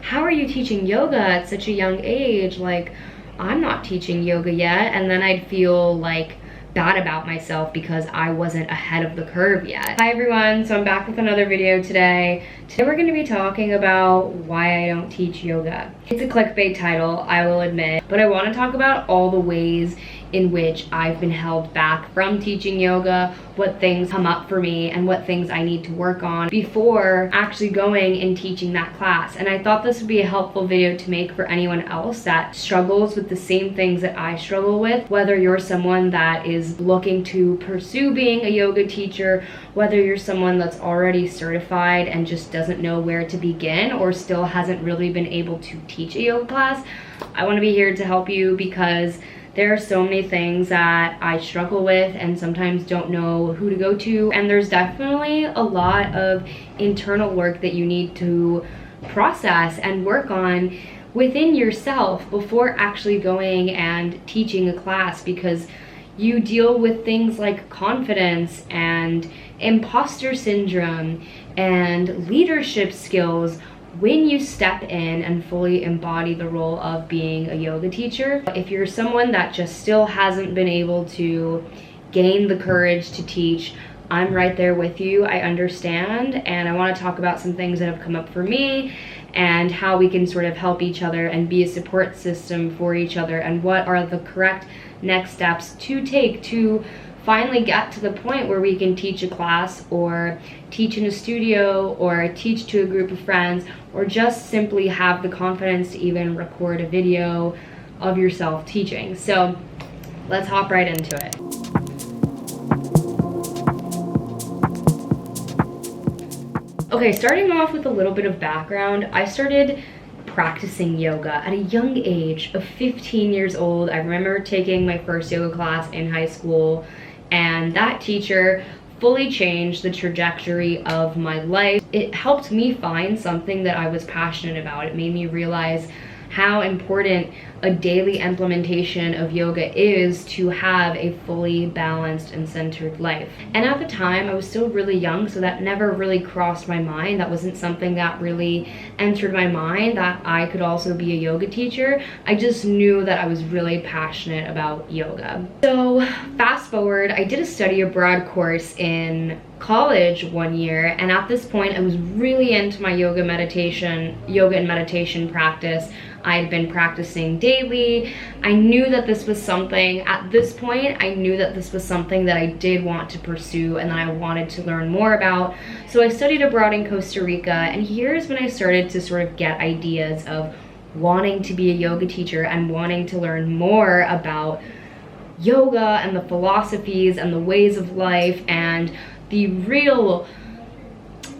how are you teaching yoga at such a young age? Like, I'm not teaching yoga yet. And then I'd feel like bad about myself because I wasn't ahead of the curve yet. Hi everyone, so I'm back with another video today. Today we're going to be talking about why I don't teach yoga. It's a clickbait title, I will admit, but I want to talk about all the ways in which I've been held back from teaching yoga, what things come up for me, and what things I need to work on before actually going and teaching that class. And I thought this would be a helpful video to make for anyone else that struggles with the same things that I struggle with, whether you're someone that is looking to pursue being a yoga teacher, whether you're someone that's already certified and just doesn't know where to begin or still hasn't really been able to teach a yoga class. I want to be here to help you because there are so many things that I struggle with and sometimes don't know who to go to. And there's definitely a lot of internal work that you need to process and work on within yourself before actually going and teaching a class, because you deal with things like confidence and imposter syndrome and leadership skills when you step in and fully embody the role of being a yoga teacher. If you're someone that just still hasn't been able to gain the courage to teach, I'm right there with you. I understand, and I want to talk about some things that have come up for me and how we can sort of help each other and be a support system for each other, and what are the correct next steps to take to finally get to the point where we can teach a class or teach in a studio or teach to a group of friends, or just simply have the confidence to even record a video of yourself teaching. So let's hop right into it. Okay, starting off with a little bit of background, I started practicing yoga at a young age of 15 years old. I remember taking my first yoga class in high school, and that teacher fully changed the trajectory of my life. It helped me find something that I was passionate about. It made me realize how important a daily implementation of yoga is to have a fully balanced and centered life. And at the time, I was still really young, so that never really crossed my mind. That wasn't something that really entered my mind, that I could also be a yoga teacher. I just knew that I was really passionate about yoga. So fast forward, I did a study abroad course in college one year, and at this point I was really into my yoga and meditation practice. I had been practicing daily. I knew that this was something, at this point, I knew that this was something that I did want to pursue and that I wanted to learn more about. So I studied abroad in Costa Rica, and here's when I started to sort of get ideas of wanting to be a yoga teacher and wanting to learn more about yoga and the philosophies and the ways of life and the real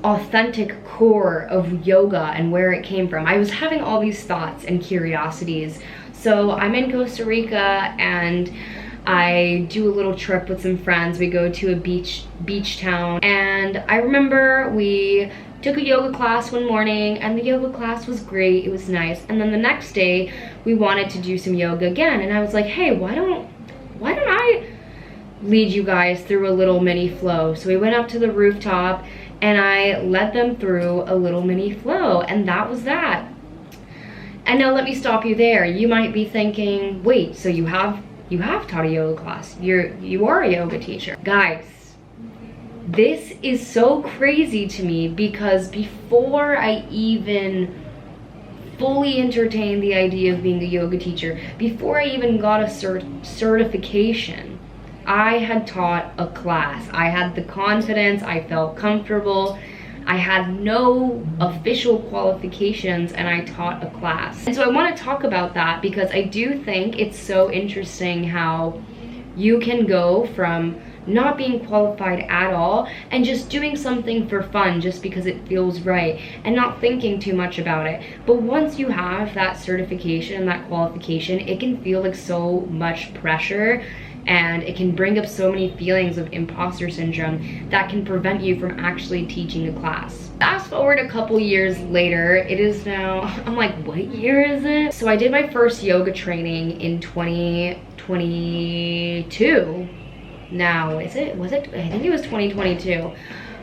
authentic core of yoga and where it came from. I was having all these thoughts and curiosities. So I'm in Costa Rica and I do a little trip with some friends. We go to a beach town, and I remember we took a yoga class one morning, and the yoga class was great. It was nice. And then the next day we wanted to do some yoga again, and I was like, hey, why don't I lead you guys through a little mini flow? So we went up to the rooftop and I led them through a little mini flow, and that was that. And now let me stop you there. You might be thinking, wait, so you have taught a yoga class. You are a yoga teacher. Guys, this is so crazy to me, because before I even fully entertained the idea of being a yoga teacher, before I even got a certification, I had taught a class. I had the confidence, I felt comfortable, I had no official qualifications, and I taught a class. And so I want to talk about that because I do think it's so interesting how you can go from not being qualified at all and just doing something for fun just because it feels right and not thinking too much about it. But once you have that certification, that qualification, it can feel like so much pressure, and it can bring up so many feelings of imposter syndrome that can prevent you from actually teaching a class. Fast forward a couple years later, it is now, I'm like, what year is it? So I did my first yoga training in 2022. Now, was it? I think it was 2022.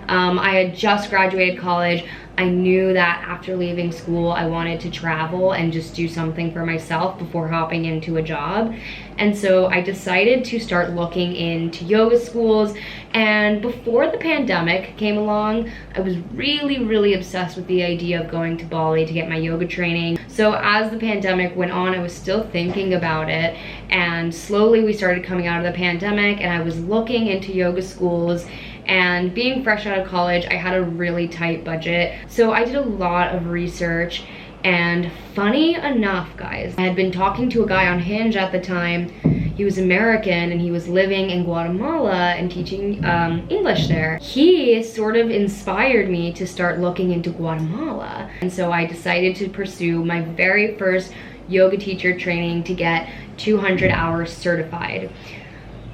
I had just graduated college. I knew that after leaving school, I wanted to travel and just do something for myself before hopping into a job. And so I decided to start looking into yoga schools. And before the pandemic came along, I was really obsessed with the idea of going to Bali to get my yoga training. So as the pandemic went on, I was still thinking about it. And slowly we started coming out of the pandemic, and I was looking into yoga schools. And being fresh out of college, I had a really tight budget. So I did a lot of research, and funny enough, guys, I had been talking to a guy on Hinge at the time. He was American and he was living in Guatemala and teaching English there. He sort of inspired me to start looking into Guatemala. And so I decided to pursue my very first yoga teacher training to get 200 hours certified.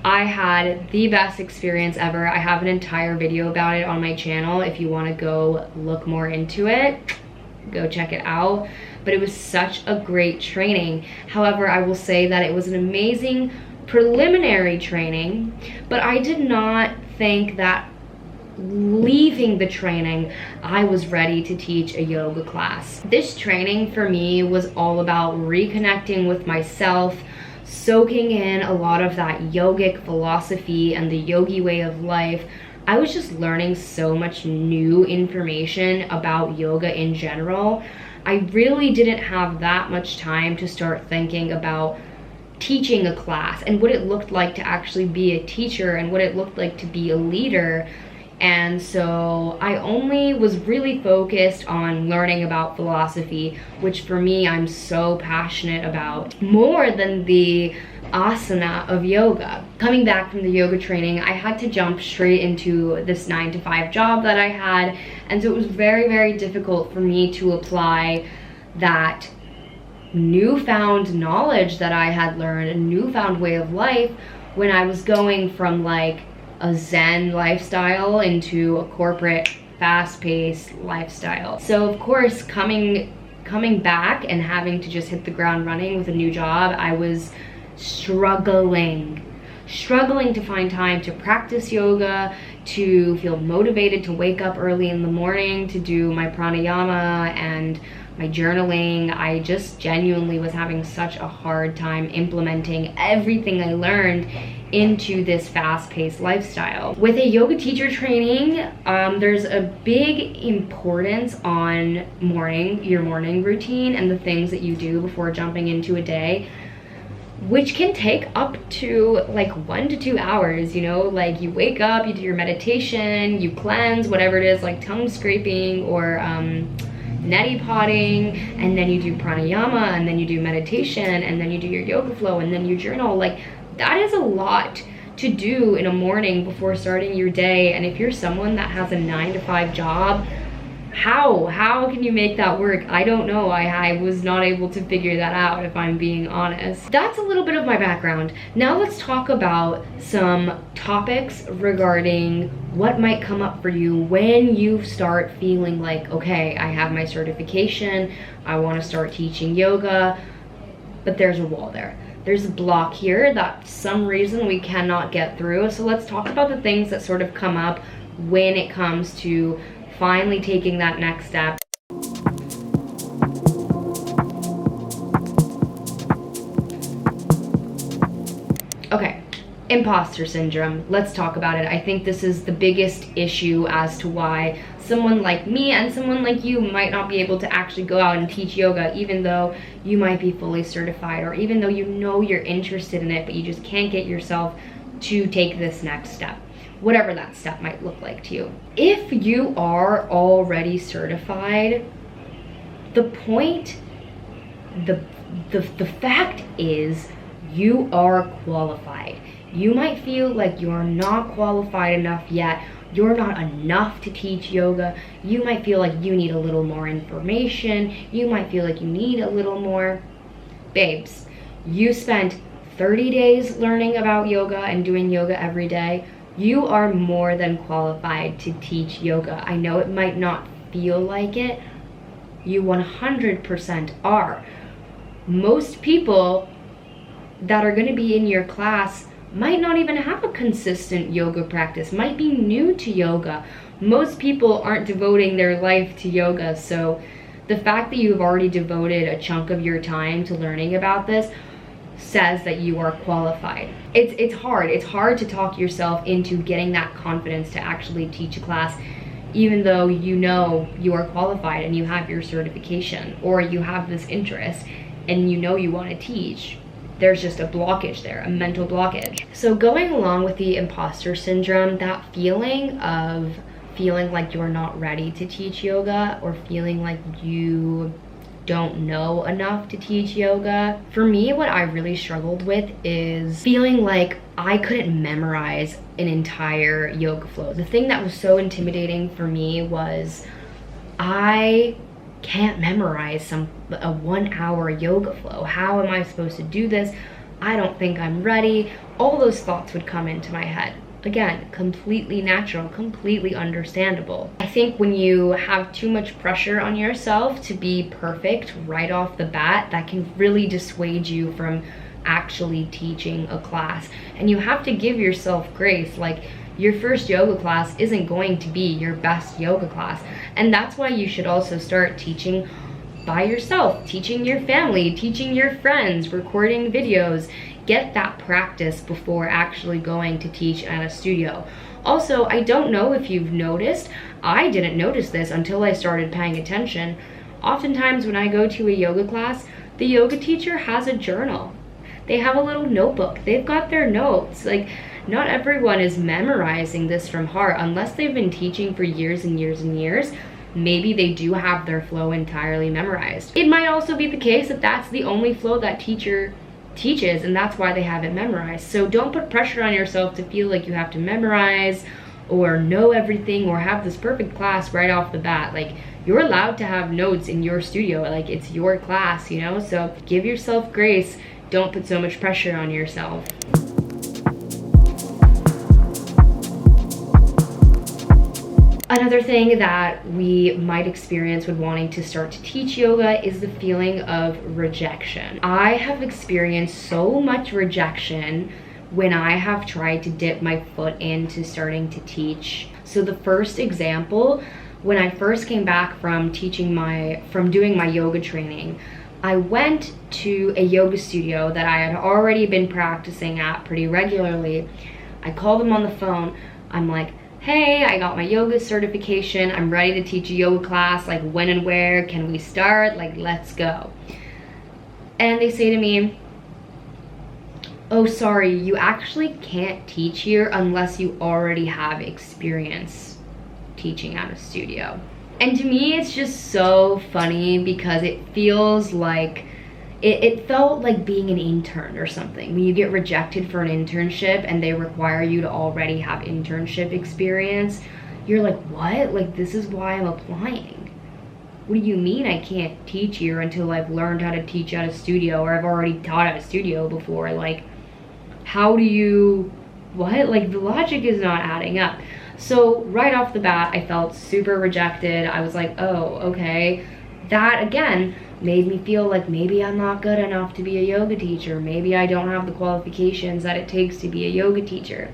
I had the best experience ever. I have an entire video about it on my channel. If you want to go look more into it, go check it out. But it was such a great training. However, I will say that it was an amazing preliminary training, but I did not think that leaving the training, I was ready to teach a yoga class. This training for me was all about reconnecting with myself, soaking in a lot of that yogic philosophy and the yogi way of life. I was just learning so much new information about yoga in general. I really didn't have that much time to start thinking about teaching a class and what it looked like to actually be a teacher and what it looked like to be a leader. And so I only was really focused on learning about philosophy, which for me, I'm so passionate about, more than the asana of yoga. Coming back from the yoga training, I had to jump straight into this 9-to-5 job that I had. And so it was very difficult for me to apply that newfound knowledge that I had learned, a newfound way of life, when I was going from like a Zen lifestyle into a corporate, fast-paced lifestyle. So of course, coming back and having to just hit the ground running with a new job, I was struggling to find time to practice yoga, to feel motivated to wake up early in the morning to do my pranayama and my journaling. I just genuinely was having such a hard time implementing everything I learned into this fast-paced lifestyle. With a yoga teacher training, there's a big importance on your morning routine and the things that you do before jumping into a day, which can take up to like 1 to 2 hours, you know? Like, you wake up, you do your meditation, you cleanse, whatever it is, like tongue scraping or neti potting, and then you do pranayama, and then you do meditation, and then you do your yoga flow, and then you journal. Like, that is a lot to do in a morning before starting your day. And if you're someone that has a 9-to-5 job, how can you make that work? I don't know. I was not able to figure that out, if I'm being honest. That's a little bit of my background. Now let's talk about some topics regarding what might come up for you when you start feeling like, okay, I have my certification, I want to start teaching yoga, but there's a wall there. There's a block here that for some reason we cannot get through. So let's talk about the things that sort of come up when it comes to finally taking that next step. Okay, imposter syndrome. Let's talk about it. I think this is the biggest issue as to why someone like me and someone like you might not be able to actually go out and teach yoga, even though you might be fully certified, or even though you know you're interested in it, but you just can't get yourself to take this next step, whatever that step might look like to you. If you are already certified, the fact is you are qualified. You might feel like you're not qualified enough yet. You're not enough to teach yoga. You might feel like you need a little more information. You might feel like you need a little more. Babes, you spent 30 days learning about yoga and doing yoga every day. You are more than qualified to teach yoga. I know it might not feel like it. You 100% are. Most people that are going to be in your class might not even have a consistent yoga practice, might be new to yoga, most people aren't devoting their life to yoga. So the fact that you've already devoted a chunk of your time to learning about this says that you are qualified. It's hard to talk yourself into getting that confidence to actually teach a class, even though you know you are qualified and you have your certification, or you have this interest and you know you want to teach. There's just a blockage there, a mental blockage. So going along with the imposter syndrome, that feeling of feeling like you're not ready to teach yoga, or feeling like you don't know enough to teach yoga. For me, what I really struggled with is feeling like I couldn't memorize an entire yoga flow. The thing that was so intimidating for me was I can't memorize a 1 hour yoga flow. How am I supposed to do this? I don't think I'm ready. All those thoughts would come into my head. Again, completely natural, completely understandable. I think when you have too much pressure on yourself to be perfect right off the bat, that can really dissuade you from actually teaching a class. And you have to give yourself grace. Like, your first yoga class isn't going to be your best yoga class. And that's why you should also start teaching by yourself, teaching your family, teaching your friends, recording videos. Get that practice before actually going to teach at a studio. Also, I don't know if you've noticed, I didn't notice this until I started paying attention. Oftentimes when I go to a yoga class, the yoga teacher has a journal. They have a little notebook. They've got their notes. Like, not everyone is memorizing this from heart unless they've been teaching for years and years and years. Maybe they do have their flow entirely memorized. It might also be the case that that's the only flow that teacher teaches, and that's why they have it memorized. So don't put pressure on yourself to feel like you have to memorize or know everything or have this perfect class right off the bat. Like, you're allowed to have notes in your studio. Like, it's your class, you know? So give yourself grace. Don't put so much pressure on yourself. Another thing that we might experience when wanting to start to teach yoga is the feeling of rejection. I have experienced so much rejection when I have tried to dip my foot into starting to teach. So the first example, when I first came back from doing my yoga training, I went to a yoga studio that I had already been practicing at pretty regularly. I called them on the phone. I'm like, hey, I got my yoga certification. I'm ready to teach a yoga class. Like, when and where can we start? Like, let's go. And they say to me, oh, sorry, you actually can't teach here unless you already have experience teaching at a studio. And to me, it's just so funny because it feels like, it felt like being an intern or something. When you get rejected for an internship and they require you to already have internship experience, you're like, what? Like, this is why I'm applying. What do you mean I can't teach here until I've learned how to teach at a studio, or I've already taught at a studio before? Like, how do you, what? Like, the logic is not adding up. So right off the bat, I felt super rejected. I was like, oh, okay. That, again, made me feel like maybe I'm not good enough to be a yoga teacher. Maybe I don't have the qualifications that it takes to be a yoga teacher,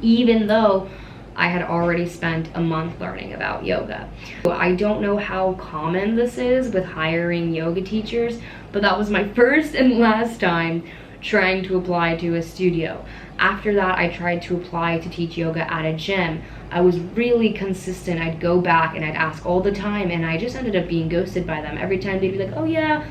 even though I had already spent a month learning about yoga. I don't know how common this is with hiring yoga teachers, but that was my first and last time trying to apply to a studio. After that, I tried to apply to teach yoga at a gym. I was really consistent. I'd go back and I'd ask all the time, and I just ended up being ghosted by them. Every time they'd be like, oh yeah,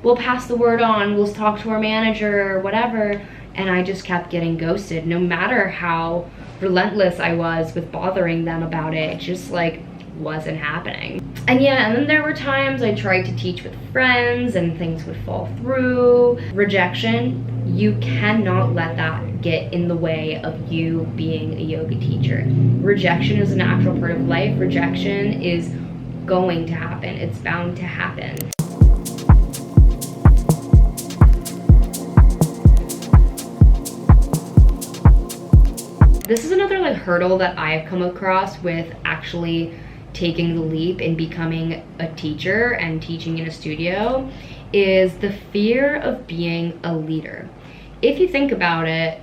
we'll pass the word on, we'll talk to our manager or whatever. And I just kept getting ghosted. No matter how relentless I was with bothering them about it, it just like wasn't happening. And yeah, and then there were times I tried to teach with friends and things would fall through. Rejection, you cannot let that get in the way of you being a yoga teacher. Rejection is a natural part of life. Rejection is going to happen. It's bound to happen. This is another like hurdle that I've come across with actually taking the leap and becoming a teacher and teaching in a studio, is the fear of being a leader. If you think about it,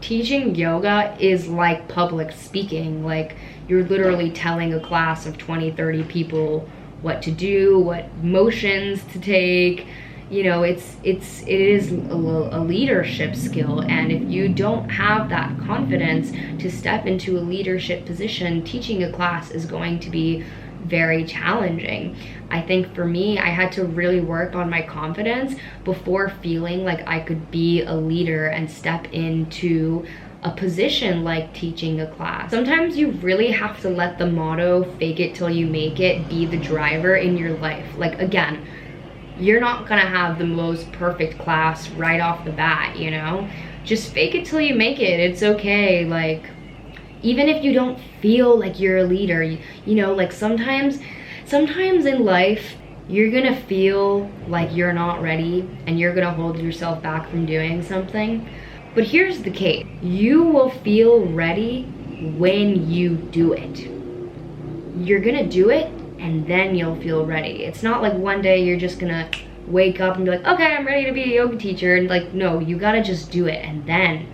teaching yoga is like public speaking. Like, you're literally telling a class of 20, 30 people what to do, what motions to take. You know, it is a leadership skill, and if you don't have that confidence to step into a leadership position, teaching a class is going to be very challenging. I think for me, I had to really work on my confidence before feeling like I could be a leader and step into a position like teaching a class. Sometimes you really have to let the motto, fake it till you make it, be the driver in your life. Like, again, you're not gonna have the most perfect class right off the bat, you know? Just fake it till you make it. It's okay. Like, even if you don't feel like you're a leader, you know, like sometimes in life, you're gonna feel like you're not ready and you're gonna hold yourself back from doing something. But here's the case. You will feel ready when you do it. You're gonna do it, and then you'll feel ready. It's not like one day you're just gonna wake up and be like, okay, I'm ready to be a yoga teacher. And like, no, you gotta just do it, and then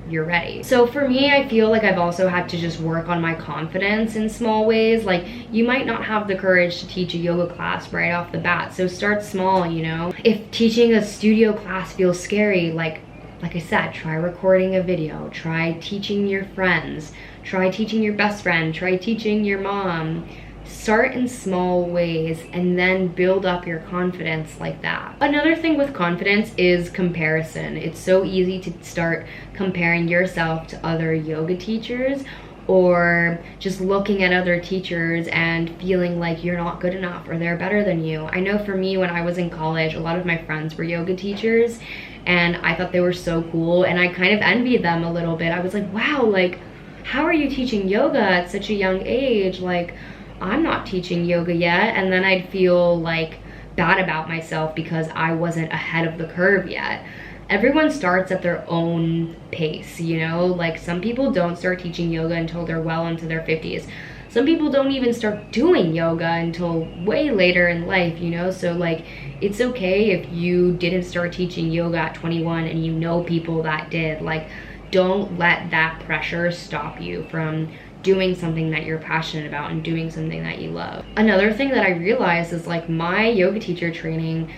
you're ready. So for me, I feel like I've also had to just work on my confidence in small ways. Like, you might not have the courage to teach a yoga class right off the bat, so start small, you know? If teaching a studio class feels scary, like I said, try recording a video, try teaching your friends, try teaching your best friend, try teaching your mom. Start in small ways and then build up your confidence like that. Another thing with confidence is comparison. It's so easy to start comparing yourself to other yoga teachers, or just looking at other teachers and feeling like you're not good enough or they're better than you. I know for me, when I was in college, a lot of my friends were yoga teachers and I thought they were so cool, and I kind of envied them a little bit. I was like, wow, like, how are you teaching yoga at such a young age? Like, I'm not teaching yoga yet. And then I'd feel like bad about myself because I wasn't ahead of the curve yet. Everyone starts at their own pace, you know? Like, some people don't start teaching yoga until they're well into their 50s. Some people don't even start doing yoga until way later in life, you know? So like, it's okay if you didn't start teaching yoga at 21 and you know people that did. Like, don't let that pressure stop you from doing something that you're passionate about and doing something that you love. Another thing that I realized is, like, my yoga teacher training,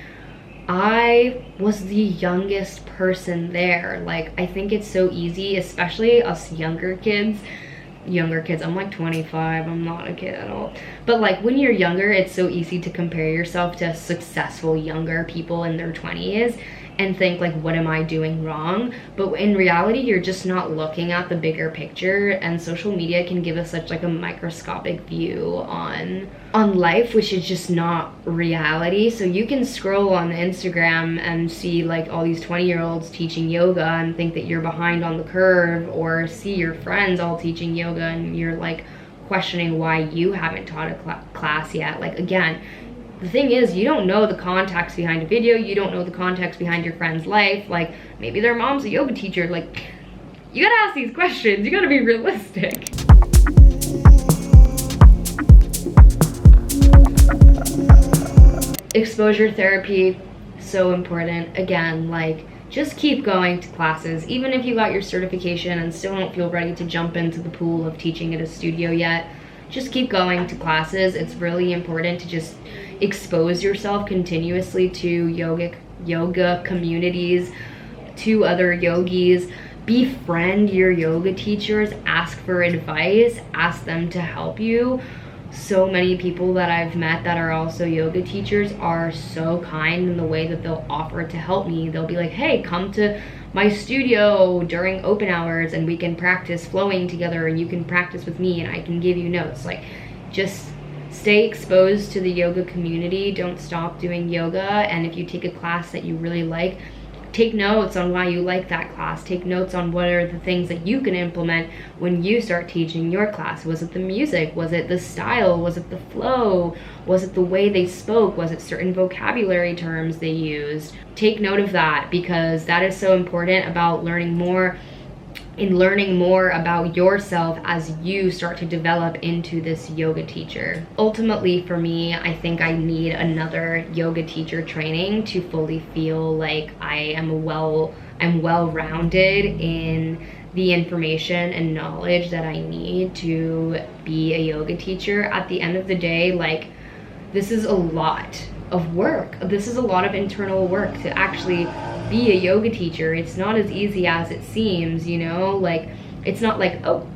I was the youngest person there. Like, I think it's so easy, especially us younger kids, I'm like 25, I'm not a kid at all. But like, when you're younger, it's so easy to compare yourself to successful younger people in their 20s and think like, what am I doing wrong? But in reality, you're just not looking at the bigger picture, and social media can give us such like a microscopic view on life, which is just not reality. So you can scroll on Instagram and see like all these 20-year-olds teaching yoga and think that you're behind on the curve, or see your friends all teaching yoga and you're like questioning why you haven't taught a class yet. Like, again, the thing is, you don't know the context behind a video, you don't know the context behind your friend's life. Like, maybe their mom's a yoga teacher. Like, you gotta ask these questions, you gotta be realistic. Exposure therapy, so important. Again, like, just keep going to classes. Even if you got your certification and still don't feel ready to jump into the pool of teaching at a studio yet, just keep going to classes. It's really important to just expose yourself continuously to yoga communities, to other yogis. Befriend your yoga teachers, ask for advice, ask them to help you. So many people that I've met that are also yoga teachers are so kind in the way that they'll offer to help me. They'll be like, hey, come to my studio during open hours and we can practice flowing together, and you can practice with me and I can give you notes. Like, just stay exposed to the yoga community. Don't stop doing yoga. And if you take a class that you really like, take notes on why you like that class. Take notes on what are the things that you can implement when you start teaching your class. Was it the music? Was it the style? Was it the flow? Was it the way they spoke? Was it certain vocabulary terms they used? Take note of that, because that is so important about learning more about yourself as you start to develop into this yoga teacher. Ultimately, for me, I think I need another yoga teacher training to fully feel like I'm well-rounded in the information and knowledge that I need to be a yoga teacher. At the end of the day, like, this is a lot of work. This is a lot of internal work to actually be a yoga teacher. It's not as easy as it seems, you know? Like, it's not like, oh,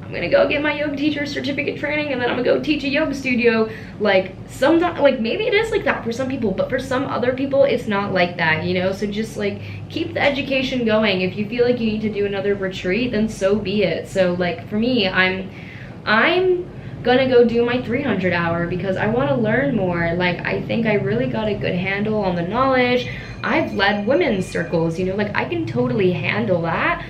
I'm gonna go get my yoga teacher certificate training and then I'm gonna go teach a yoga studio. Like, sometimes, like, maybe it is like that for some people, but for some other people, it's not like that, you know? So just, like, keep the education going. If you feel like you need to do another retreat, then so be it. So, like, for me, I'm gonna go do my 300 hour because I want to learn more. Like, I think I really got a good handle on the knowledge. I've led women's circles, you know, like, I can totally handle that.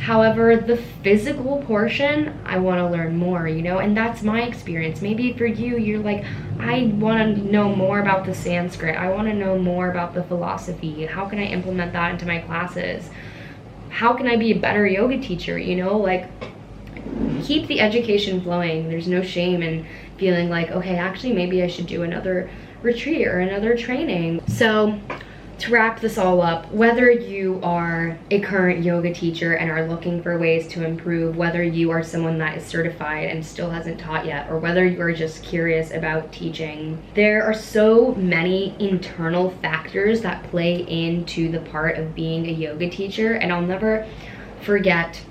However, the physical portion, I want to learn more, you know, and that's my experience. Maybe for you, you're like, I want to know more about the Sanskrit. I want to know more about the philosophy. How can I implement that into my classes? How can I be a better yoga teacher, you know? Like, keep the education flowing. There's no shame in feeling like, okay, actually, maybe I should do another retreat or another training. So, to wrap this all up, whether you are a current yoga teacher and are looking for ways to improve, whether you are someone that is certified and still hasn't taught yet, or whether you are just curious about teaching, there are so many internal factors that play into the part of being a yoga teacher. And I'll never forget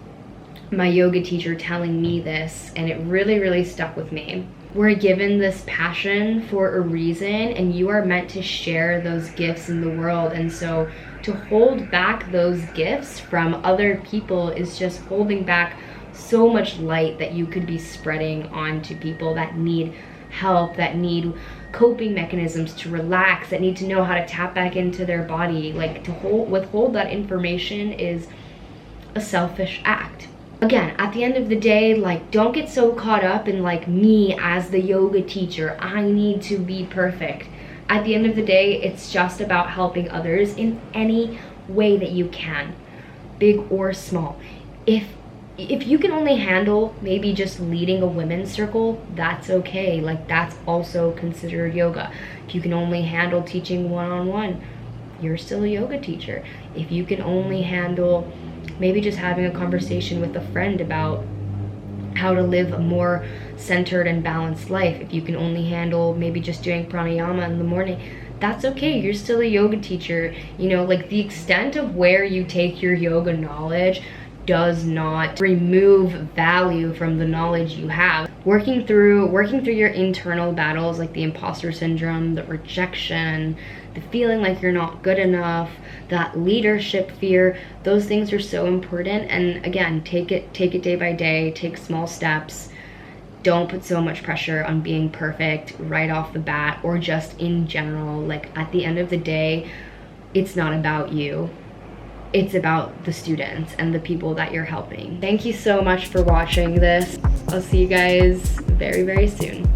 my yoga teacher telling me this, and it really, really stuck with me. We're given this passion for a reason, and you are meant to share those gifts in the world. And so to hold back those gifts from other people is just holding back so much light that you could be spreading onto people that need help, that need coping mechanisms to relax, that need to know how to tap back into their body. Like, to withhold that information is a selfish act. Again, at the end of the day, like, don't get so caught up in, like, me as the yoga teacher, I need to be perfect. At the end of the day, it's just about helping others in any way that you can, big or small. If you can only handle maybe just leading a women's circle, that's okay. Like, that's also considered yoga. If you can only handle teaching one-on-one, you're still a yoga teacher. If you can only handle maybe just having a conversation with a friend about how to live a more centered and balanced life, if you can only handle maybe just doing pranayama in the morning, that's okay. You're still a yoga teacher. You know, like, the extent of where you take your yoga knowledge does not remove value from the knowledge you have. Working through your internal battles, like the imposter syndrome, the rejection, the feeling like you're not good enough, that leadership fear, those things are so important. And again, take it day by day, take small steps. Don't put so much pressure on being perfect right off the bat, or just in general. Like, at the end of the day, it's not about you. It's about the students and the people that you're helping. Thank you so much for watching this. I'll see you guys very, very soon.